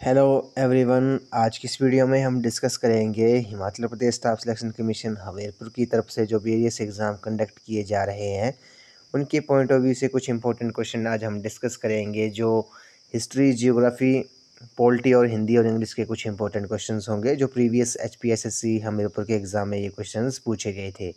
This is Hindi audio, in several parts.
Hello everyone. आज की इस वीडियो में हम डिस्कस करेंगे Himachal Pradesh staff selection commission Hamirpur की तरफ से जो वेरियस एग्ज़ाम कंडक्ट किए जा रहे हैं उनके पॉइंट ऑफ व्यू से कुछ इंपॉर्टेंट क्वेश्चन आज हम डिस्कस करेंगे। जो हिस्ट्री, जियोग्राफी, पॉलिटी और हिंदी और इंग्लिश के कुछ इंपॉर्टेंट क्वेश्चंस होंगे जो प्रीवियस HPSSC हमीरपुर के एग्ज़ाम में ये क्वेश्चंस पूछे गए थे।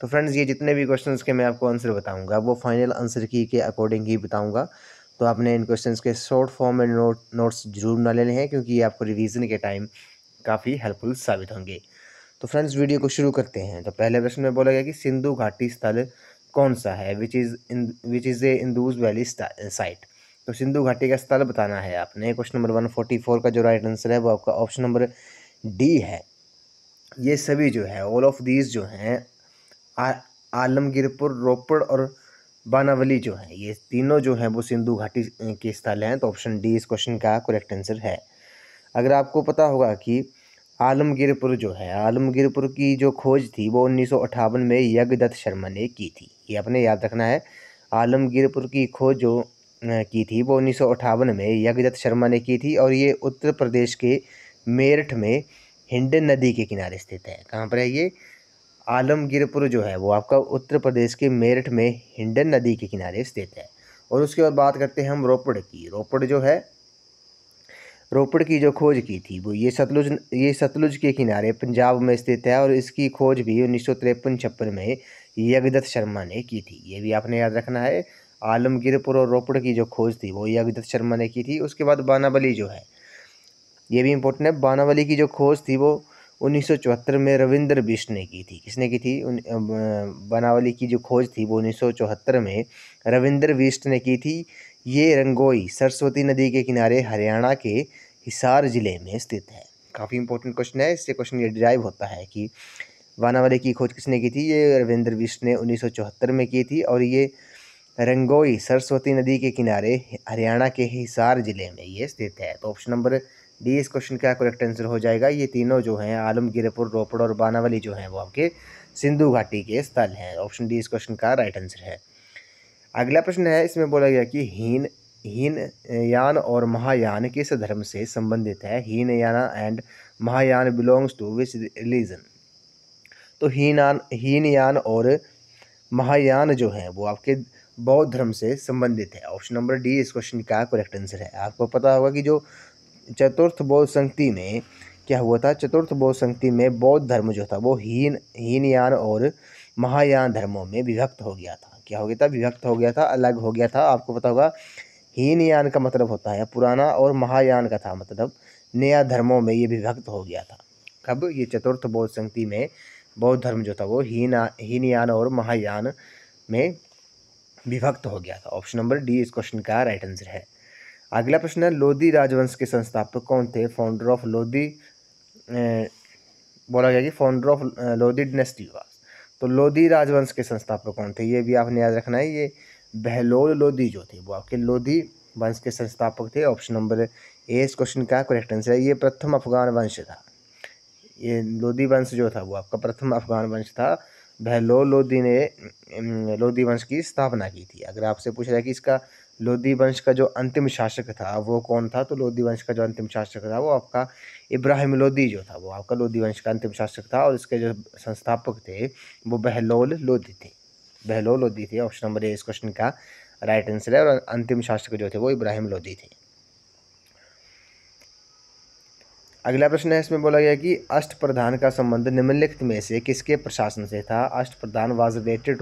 तो फ्रेंड्स, ये जितने भी क्वेश्चंस के मैं आपको आंसर बताऊँगा वो फाइनल आंसर की के अकॉर्डिंग ही बताऊँगा। तो आपने इन क्वेश्चंस के शॉर्ट फॉर्म में नोट्स जरूर बना लेने हैं क्योंकि ये आपको रिवीजन के टाइम काफ़ी हेल्पफुल साबित होंगे। तो फ्रेंड्स, वीडियो को शुरू करते हैं। तो पहले प्रश्न में बोला गया कि सिंधु घाटी स्थल कौन सा है which is a Indus valley site. तो सिंधु घाटी का स्थल बताना है आपने। क्वेश्चन नंबर 144 का जो राइट आंसर है वो आपका ऑप्शन नंबर डी है। ये सभी जो है ऑल ऑफ दीज जो हैं आलमगीरपुर, रोपड़ और बानावली जो है, ये तीनों जो हैं वो सिंधु घाटी के स्थल हैं। तो ऑप्शन डी इस क्वेश्चन का करेक्ट आंसर है। अगर आपको पता होगा कि आलमगीरपुर जो है, आलमगीरपुर की जो खोज थी वो 1958 में यज्ञदत्त शर्मा ने की थी। ये आपने याद रखना है। आलमगीरपुर की खोज जो की थी वो 1958 में यज्ञदत्त शर्मा ने की थी और ये उत्तर प्रदेश के मेरठ में हिंडन नदी के किनारे स्थित है। कहाँ पर है ये? आलमगीरपुर जो है वो आपका उत्तर प्रदेश के मेरठ में हिंडन नदी के किनारे स्थित है। और उसके बाद बात करते हैं हम रोपड़ की। रोपड़ की जो खोज की थी वो ये सतलुज के किनारे पंजाब में स्थित है और इसकी खोज भी 1953-56 में यज्ञदत्त शर्मा ने की थी। ये भी आपने याद रखना है। आलमगीरपुर और रोपड़ की जो खोज थी वो यज्ञदत्त शर्मा ने की थी। उसके बाद बानावली जो है, ये भी इम्पोर्टेंट है। बानावली की जो खोज थी वो 1974 में रविंद्र बिष्ट ने की थी। किसने की थी? बानावली की जो खोज थी वो 1974 में रविंद्र बिष्ट ने की थी। ये रंगोई सरस्वती नदी के किनारे हरियाणा के हिसार ज़िले में स्थित है। काफ़ी इंपॉर्टेंट क्वेश्चन है। इससे क्वेश्चन ये डिराइव होता है कि बानावली की खोज किसने की थी? ये रविंद्र बिष्ट ने 1974 में की थी और ये रंगोई सरस्वती नदी के किनारे हरियाणा के हिसार ज़िले में ये स्थित है। तो ऑप्शन नंबर डी इस क्वेश्चन का करेक्ट आंसर हो जाएगा। ये तीनों जो हैं आलमगीरपुर, रोपड़ और बानावली जो हैं वो आपके सिंधु घाटी के स्थल हैं। ऑप्शन डी इस क्वेश्चन का राइट आंसर है। अगला प्रश्न है, इसमें बोला गया कि हीनयान और महायान किस धर्म से संबंधित है? Hinayana and Mahayana belongs to which religion. तो हीनयान और महायान जो है वो आपके बौद्ध धर्म से संबंधित है। ऑप्शन नंबर डी इस क्वेश्चन का करेक्ट आंसर है। आपको पता होगा कि जो चतुर्थ बौद्ध संगति में क्या हुआ था? चतुर्थ बौद्ध संगति में बौद्ध धर्म जो था वो हीनयान और महायान धर्मों में विभक्त हो गया था। क्या हो गया था? विभक्त हो गया था, अलग हो गया था। आपको पता होगा हीनयान का मतलब होता है पुराना और महायान का था मतलब नया धर्मों में ये विभक्त हो गया था। कब? ये चतुर्थ बौद्ध संगति में बौद्ध धर्म जो था वो हीनयान और महायान में विभक्त हो गया था। ऑप्शन नंबर डी इस क्वेश्चन का राइट आंसर है। अगला प्रश्न है, लोधी राजवंश के संस्थापक कौन थे? फाउंडर ऑफ लोधी बोला गया कि founder of Lodhi dynasty was. तो लोधी राजवंश के संस्थापक कौन थे? ये भी आपने याद रखना है। ये बहलोल लोधी जो थे वो आपके लोधी वंश के संस्थापक थे। ऑप्शन नंबर ए इस क्वेश्चन का करेक्ट आंसर है। ये प्रथम अफगान वंश था। ये लोधी वंश जो था वो आपका प्रथम अफगान वंश था। बहलोल लोधी ने लोधी वंश की स्थापना की थी। अगर आपसे पूछा जाए कि इसका लोधी वंश का जो अंतिम शासक था वो कौन था, तो लोधी वंश का जो अंतिम शासक था वो आपका इब्राहिम लोधी जो था वो आपका लोधी वंश का अंतिम शासक था और इसके जो संस्थापक थे वो बहलोल लोधी थे। बहलोल लोधी थे। ऑप्शन नंबर ए इस क्वेश्चन का राइट आंसर है और अंतिम शासक जो थे वो इब्राहिम लोधी थे। अगला प्रश्न है, इसमें बोला गया कि अष्टप्रधान का संबंध निम्नलिखित में से किसके प्रशासन से था? Ashtapradhan was related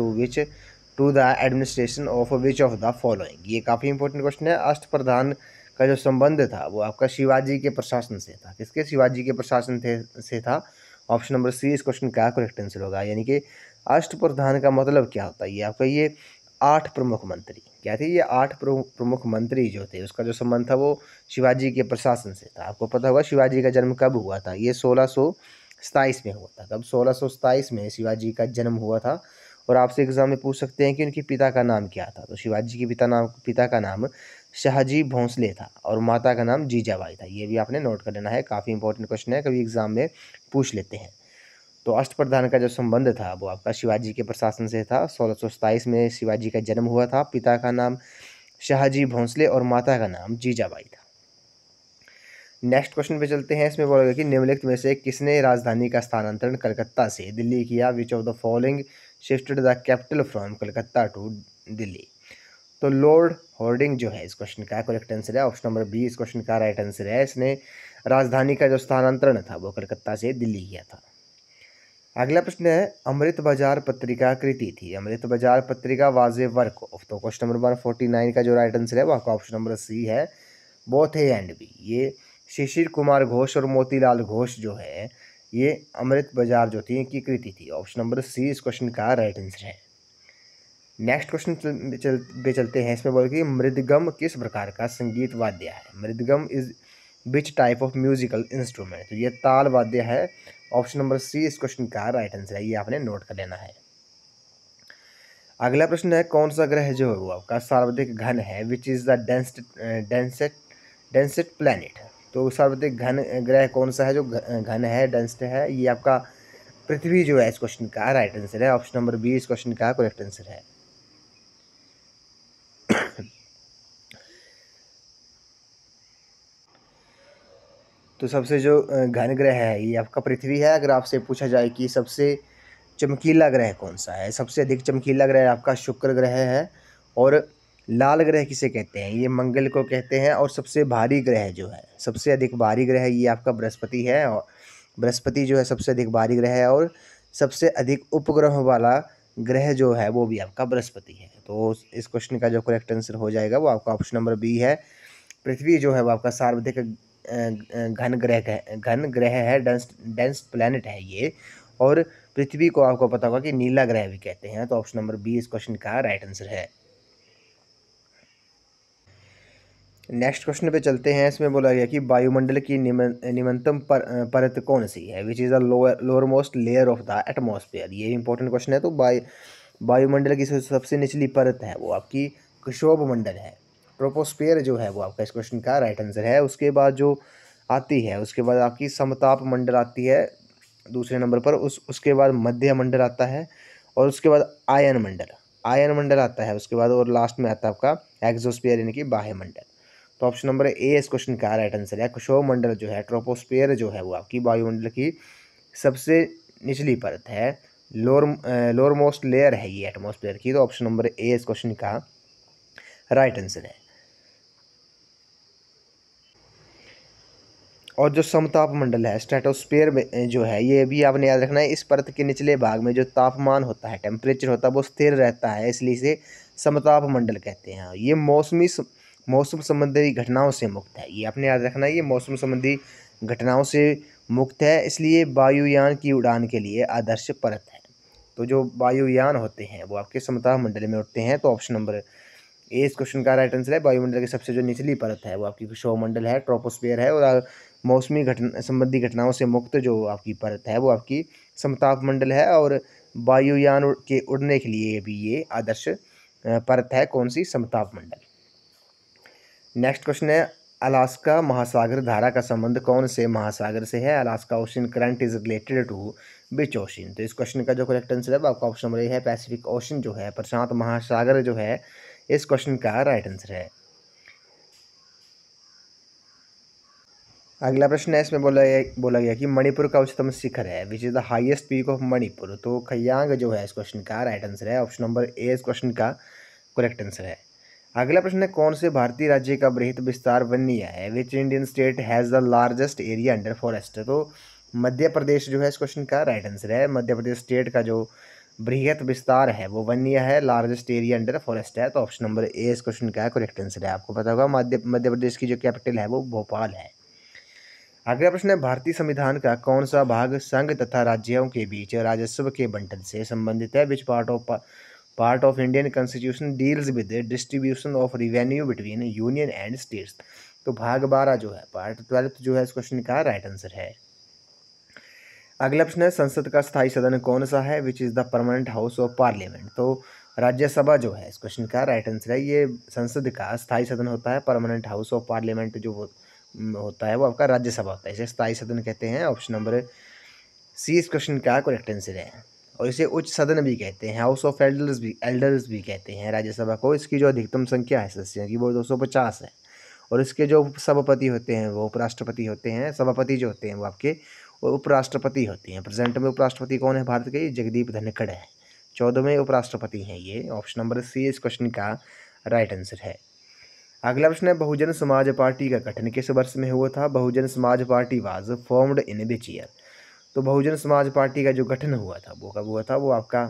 to the administration of which of the following. ये काफ़ी इंपॉर्टेंट क्वेश्चन है। अष्टप्रधान का जो संबंध था वो आपका शिवाजी के प्रशासन से था। किसके? शिवाजी के प्रशासन से था। ऑप्शन नंबर सी इस क्वेश्चन का करेक्ट आंसर होगा। यानी कि अष्टप्रधान का मतलब क्या होता है? ये आपका ये 8 प्रमुख मंत्री क्या थे? ये 8 प्रमुख मंत्री जो थे उसका जो संबंध था वो शिवाजी के प्रशासन से था। आपको पता होगा शिवाजी का जन्म कब हुआ था? ये 1627 में हुआ था। कब? 1627 में शिवाजी का जन्म हुआ था। और आपसे एग्जाम में पूछ सकते हैं कि उनके पिता का नाम क्या था। तो शिवाजी के पिता का नाम शाहजी भोंसले था और माता का नाम जीजाबाई था। ये भी आपने नोट कर लेना है। काफ़ी इंपॉर्टेंट क्वेश्चन है, कभी एग्जाम में पूछ लेते हैं। तो अष्टप्रधान का जो संबंध था वो आपका शिवाजी के प्रशासन से था। 1627 में शिवाजी का जन्म हुआ था। पिता का नाम शाहजी भोंसले और माता का नाम जीजाबाई था। नेक्स्ट क्वेश्चन पे चलते हैं। इसमें बोला गया कि निम्नलिखित में से किसने राजधानी का स्थानांतरण कलकत्ता से दिल्ली किया? Which of the following shifted the capital from Calcutta to Delhi? तो लॉर्ड हॉर्डिंग जो है इस क्वेश्चन का करेक्ट आंसर है। ऑप्शन नंबर बी इस क्वेश्चन का राइट आंसर है। इसने राजधानी का जो स्थानांतरण था वो कलकत्ता से दिल्ली किया था। अगला प्रश्न है, अमृत बाजार पत्रिका कृति थी। अमृत बाजार पत्रिका वाज ए वर्क ऑफ। तो क्वेश्चन नंबर 149 का जो राइट आंसर है वो आपका ऑप्शन नंबर सी है, बोथ ए एंड बी। ये शिशिर कुमार घोष और मोतीलाल घोष जो है ये अमृत बाजार जो थी इनकी कृति थी। ऑप्शन नंबर सी इस क्वेश्चन का राइट आंसर है। नेक्स्ट क्वेश्चन पे चलते हैं। इसमें बोल कि मृदगम किस प्रकार का संगीत वाद्य है? Mridangam is which type of musical instrument? तो ये ताल वाद्य है। ऑप्शन नंबर सी इस क्वेश्चन का राइट आंसर है। ये आपने नोट कर लेना है। अगला प्रश्न है, कौन सा ग्रह जो है वो आपका सर्वाधिक घन है? Which is the densest planet? तो सर्वाधिक घन ग्रह कौन सा है जो घन है, डेंस्ट है? ये आपका पृथ्वी जो है इस क्वेश्चन का राइट आंसर है। ऑप्शन नंबर बी इस क्वेश्चन का करेक्ट आंसर है। तो सबसे जो घन ग्रह है ये आपका पृथ्वी है। अगर आपसे पूछा जाए कि सबसे चमकीला ग्रह कौन सा है, सबसे अधिक चमकीला ग्रह आपका शुक्र ग्रह है। और लाल ग्रह किसे कहते हैं? ये मंगल को कहते हैं। और सबसे भारी ग्रह जो है, सबसे अधिक भारी ग्रह ये आपका बृहस्पति है। और बृहस्पति जो है सबसे अधिक भारी ग्रह है। और सबसे अधिक उपग्रह वाला ग्रह जो है वो भी आपका बृहस्पति है। तो इस क्वेश्चन का जो करेक्ट आंसर हो जाएगा वो आपका ऑप्शन नंबर बी है। पृथ्वी जो है वो आपका सर्वाधिक घन ग्रह है, डेंस प्लैनेट है ये। और पृथ्वी को आपको पता होगा कि नीला ग्रह भी कहते हैं। तो ऑप्शन नंबर बी इस क्वेश्चन का राइट आंसर है। नेक्स्ट क्वेश्चन पे चलते हैं। इसमें बोला गया कि वायुमंडल की निम्नतम परत कौन सी है? Which is the lower most layer of the atmosphere? ये इंपॉर्टेंट क्वेश्चन है। तो वायुमंडल की सबसे निचली परत है वो आपकी क्षोभ मंडल है, ट्रोपोस्फेयर जो है वो आपका इस क्वेश्चन का राइट आंसर है। उसके बाद जो आती है, उसके बाद आपकी समताप मंडल आती है दूसरे नंबर पर। उसके बाद मध्य मंडल आता है। और उसके बाद आयन मंडल आता है उसके बाद। और लास्ट में आता है आपका एक्सोस्फीयर यानी कि बाह्य मंडल। तो ऑप्शन नंबर ए इस क्वेश्चन का राइट आंसर है। क्षोभ मंडल जो है, ट्रोपोस्फेयर जो है वो आपकी वायुमंडल की सबसे निचली परत है। लोअर मोस्ट लेयर है ये एटमॉस्फेयर की। तो ऑप्शन नंबर ए इस क्वेश्चन का राइट आंसर है। और जो समताप मंडल है, स्ट्रेटोस्फेयर में जो है, ये भी आपने याद रखना है। इस परत के निचले भाग में जो तापमान होता है, टेम्परेचर होता है वो स्थिर रहता है, इसलिए इसे समताप मंडल कहते हैं। ये मौसम संबंधी घटनाओं से मुक्त है। ये आपने याद रखना है, ये मौसम संबंधी घटनाओं से मुक्त है, इसलिए वायुयान की उड़ान के लिए आदर्श परत है। तो जो वायुयान होते हैं वो आपके समताप मंडल में उड़ते हैं। तो ऑप्शन नंबर ए इस क्वेश्चन का राइट आंसर है। वायुमंडल की सबसे जो निचली परत है वो आपकी क्षोभमंडल है, ट्रोपोस्फियर है। और मौसमी संबंधी घटनाओं से मुक्त जो आपकी परत है वो आपकी समताप मंडल है। और वायुयान के उड़ने के लिए भी ये आदर्श परत है। कौन सी? समताप मंडल। नेक्स्ट क्वेश्चन है, अलास्का महासागर धारा का संबंध कौन से महासागर से है? Alaska ocean current is related to which ocean? तो इस क्वेश्चन का जो करेक्ट आंसर है वो आपका ऑप्शन नंबर ए है, पैसिफिक ओशन जो है, प्रशांत महासागर जो है इस क्वेश्चन का राइट आंसर है। अगला प्रश्न है। इसमें बोला गया कि मणिपुर का उच्चतम शिखर है। Which is the highest peak of Manipur? तो खयांग जो है इस क्वेश्चन का राइट आंसर है। ऑप्शन नंबर ए इस क्वेश्चन का करेक्ट आंसर है। अगला प्रश्न है, कौन से भारतीय राज्य का बृहत विस्तार वन्य है? Which Indian state has the largest area under forest? तो मध्य प्रदेश जो है इस क्वेश्चन का राइट आंसर है। मध्य प्रदेश स्टेट का जो बृहत विस्तार है वो वन्य है, लार्जेस्ट एरिया अंडर फॉरेस्ट है। तो ऑप्शन नंबर ए इस क्वेश्चन का करेक्ट आंसर है। आपको पता होगा मध्य प्रदेश की जो कैपिटल है वो भोपाल है। अगला प्रश्न है, भारतीय संविधान का कौन सा भाग संघ तथा राज्यों के बीच राजस्व के बंटन से संबंधित है? Which part of Indian constitution deals with distribution of revenue between union and states? तो भाग 12 जो है, पार्ट 12 जो है इस क्वेश्चन का राइट आंसर है। अगला प्रश्न है, संसद का स्थायी सदन कौन सा है? Which is the permanent house of parliament? तो राज्यसभा जो है इस क्वेश्चन का राइट आंसर है। ये संसद का स्थायी सदन होता है। परमानेंट हाउस ऑफ पार्लियामेंट जो होता है वो आपका राज्यसभा होता है, इसे स्थायी सदन कहते हैं। ऑप्शन नंबर सी इस क्वेश्चन का करेक्ट आंसर है। और इसे उच्च सदन भी कहते हैं, हाउस ऑफ एल्डर्स भी कहते हैं राज्यसभा को। इसकी जो अधिकतम संख्या है सदस्यों की वो 250 है। और इसके जो सभापति होते हैं वो उपराष्ट्रपति होते हैं। सभापति जो होते हैं वो आपके उपराष्ट्रपति होते हैं। प्रेजेंट में उपराष्ट्रपति कौन है भारत के? जगदीप धनखड़ है। 14वें उपराष्ट्रपति हैं ये। ऑप्शन नंबर सी इस क्वेश्चन का राइट आंसर है। अगला प्रश्न है, बहुजन समाज पार्टी का गठन किस वर्ष में हुआ था? Bahujan Samaj party was formed in which year? तो बहुजन समाज पार्टी का जो गठन हुआ था वो कब हुआ था? वो आपका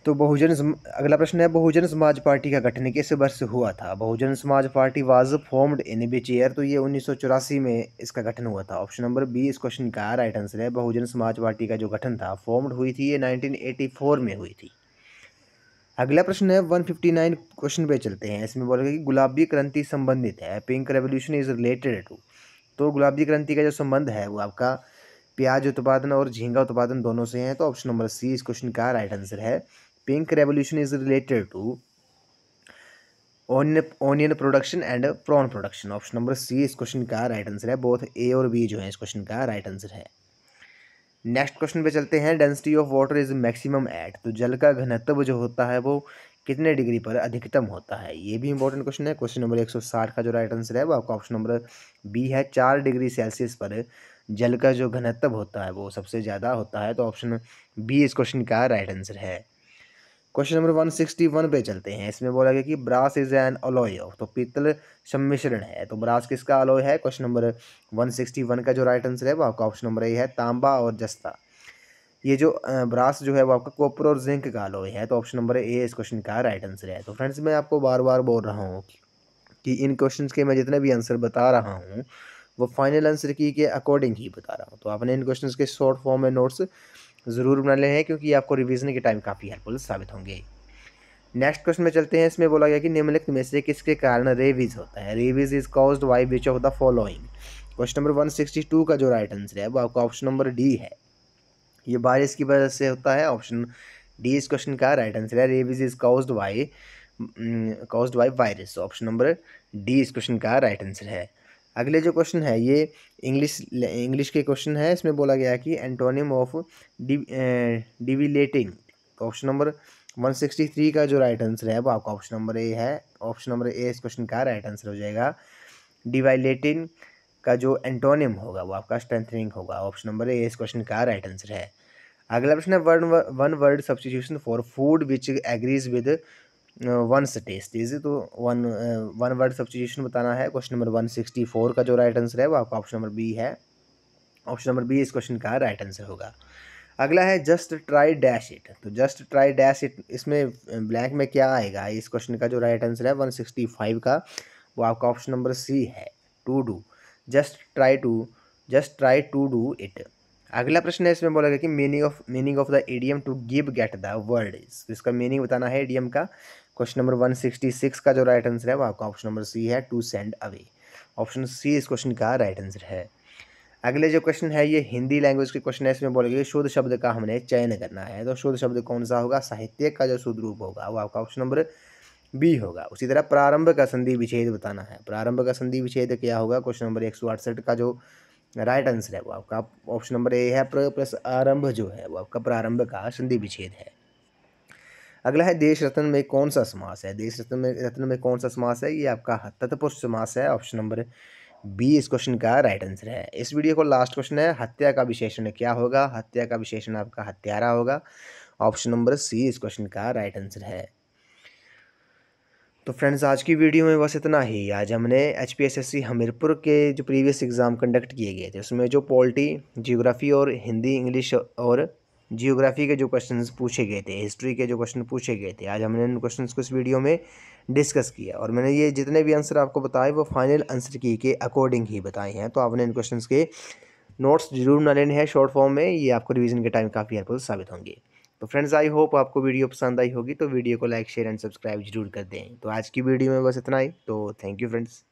अगला प्रश्न है, बहुजन समाज पार्टी का गठन किस वर्ष हुआ था? Bahujan Samaj party was formed in which year? तो ये 1984 में इसका गठन हुआ था। ऑप्शन नंबर बी इस क्वेश्चन का राइट आंसर है। बहुजन समाज पार्टी का जो गठन था, फॉर्म्ड हुई थी, ये 1984 में हुई थी। अगला प्रश्न है 159 क्वेश्चन पे चलते हैं। इसमें बोलेगा कि गुलाबी क्रांति संबंधित है, pink revolution is related to. तो गुलाबी क्रांति का जो संबंध है वो आपका प्याज उत्पादन और झींगा उत्पादन दोनों से है। तो ऑप्शन नंबर सी इस क्वेश्चन का राइट आंसर है। Pink revolution is related to onion production and prawn production. Option number C इस क्वेश्चन का राइट आंसर है। बोथ ए और बी जो है इस क्वेश्चन का राइट आंसर है। नेक्स्ट क्वेश्चन पे चलते हैं, density of water is maximum at. तो जल का घनत्व जो होता है वो कितने डिग्री पर अधिकतम होता है? ये भी इंपॉर्टेंट क्वेश्चन है। क्वेश्चन नंबर 160 का जो राइट आंसर है वो आपका ऑप्शन नंबर बी है। 4 डिग्री सेल्सियस पर जल का जो घनत्व होता है वो सबसे ज़्यादा होता है। तो ऑप्शन बी इस क्वेश्चन का राइट आंसर है। क्वेश्चन नंबर 161 पे चलते हैं। इसमें बोला गया कि brass is an alloy of. तो पीतल सम्मिश्रण है। तो ब्रास किसका अलॉय है? क्वेश्चन नंबर 161 का जो राइट आंसर है वो आपका ऑप्शन नंबर ए है, तांबा और जस्ता। ये जो ब्रास जो है वो आपका कॉपर और जिंक का अलॉय है। तो ऑप्शन नंबर ए इस क्वेश्चन का राइट आंसर है। तो फ्रेंड्स, मैं आपको बार बार बोल रहा हूँ कि इन क्वेश्चंस के मैं जितने भी आंसर बता रहा हूँ वो फाइनल आंसर की के अकॉर्डिंग ही बता रहा हूँ। तो आपने इन क्वेश्चंस के शॉर्ट फॉर्म में नोट्स ज़रूर बना ले हैं, क्योंकि आपको रिवीजन के टाइम काफ़ी हेल्पफुल साबित होंगे। नेक्स्ट क्वेश्चन में चलते हैं। इसमें बोला गया कि निम्नलिखित में से किसके कारण रेविज होता है? Ravages is caused by which of the following? Question number 162 का जो राइट आंसर है वो आपका ऑप्शन नंबर डी है। ये बारिश की वजह से होता है। ऑप्शन डी इस क्वेश्चन का राइट आंसर है। Ravages is caused by virus. Option number D इस क्वेश्चन का राइट आंसर है। अगले जो क्वेश्चन है ये इंग्लिश के क्वेश्चन है। इसमें बोला गया कि एंटोनिम ऑफ डिविलेटिंग। तो ऑप्शन नंबर 163 का जो राइट आंसर है वो आपका ऑप्शन नंबर ए है। ऑप्शन नंबर ए इस क्वेश्चन का राइट आंसर हो जाएगा। डिवाइलेटिंग का जो एंटोनिम होगा वो आपका स्ट्रेंथनिंग होगा। ऑप्शन नंबर ए इस क्वेश्चन का राइट आंसर है। अगला प्रश्न है, one word substitution for food which agrees with one's taste is. तो वन वर्ड सब्स्टिट्यूशन बताना है। क्वेश्चन नंबर 164 का जो राइट आंसर है वो आपका ऑप्शन नंबर बी है। ऑप्शन नंबर बी इस क्वेश्चन का राइट आंसर होगा। अगला है जस्ट ट्राई डैश इट। तो जस्ट ट्राई डैश इट, इसमें ब्लैंक में क्या आएगा? इस क्वेश्चन का जो राइट आंसर है 165 का वो आपका ऑप्शन नंबर सी है, to do. Just try to do it. अगला प्रश्न है, इसमें बोला गया कि meaning of the idiom to give get the word is. इसका मीनिंग बताना है इडियम का। क्वेश्चन नंबर 166 का जो राइट आंसर है वो आपका ऑप्शन नंबर सी है, to send away. Option C इस क्वेश्चन का राइट आंसर है। अगले जो क्वेश्चन है ये हिंदी लैंग्वेज के क्वेश्चन है। इसमें बोलेंगे शुद्ध शब्द का हमने चयन करना है। तो शुद्ध शब्द कौन सा होगा? साहित्यिक का जो शुद्ध रूप होगा वो आपका ऑप्शन नंबर बी होगा। उसी तरह प्रारंभ का संधि विच्छेद बताना है। प्रारंभ का संधि विच्छेद क्या होगा? क्वेश्चन नंबर 168 का जो राइट आंसर है वो आपका ऑप्शन नंबर ए है। प्र प्लस आरंभ जो है वो आपका प्रारंभ का संधि विच्छेद है। अगला है देश रत्न में कौन सा समास है? देश रत्न में कौन सा समास है? ये आपका तत्पुरुष समास है। ऑप्शन नंबर बी इस क्वेश्चन का राइट आंसर है। इस वीडियो को लास्ट क्वेश्चन है, हत्या का विशेषण क्या होगा? हत्या का विशेषण आपका हत्यारा होगा। ऑप्शन नंबर सी इस क्वेश्चन का राइट आंसर है। तो फ्रेंड्स, आज की वीडियो में बस इतना ही। आज हमने HPSSC हमीरपुर के जो प्रीवियस एग्ज़ाम कंडक्ट किए गए थे उसमें जो पॉलिटी, जियोग्राफी और हिंदी, इंग्लिश और जियोग्राफी के जो क्वेश्चंस पूछे गए थे, हिस्ट्री के जो क्वेश्चन पूछे गए थे, आज हमने इन क्वेश्चंस को इस वीडियो में डिस्कस किया। और मैंने ये जितने भी आंसर आपको बताए वो फाइनल आंसर की के अकॉर्डिंग ही बताए हैं। तो आपने इन क्वेश्चंस के नोट्स जरूर बना लेने हैं शॉर्ट फॉर्म में। ये आपको रिवीजन के टाइम काफ़ी हेल्पफुल साबित होंगे। तो फ्रेंड्स, आई होप आपको वीडियो पसंद आई होगी। तो वीडियो को लाइक, शेयर एंड सब्सक्राइब जरूर कर दें। तो आज की वीडियो में बस इतना ही। तो थैंक यू फ्रेंड्स।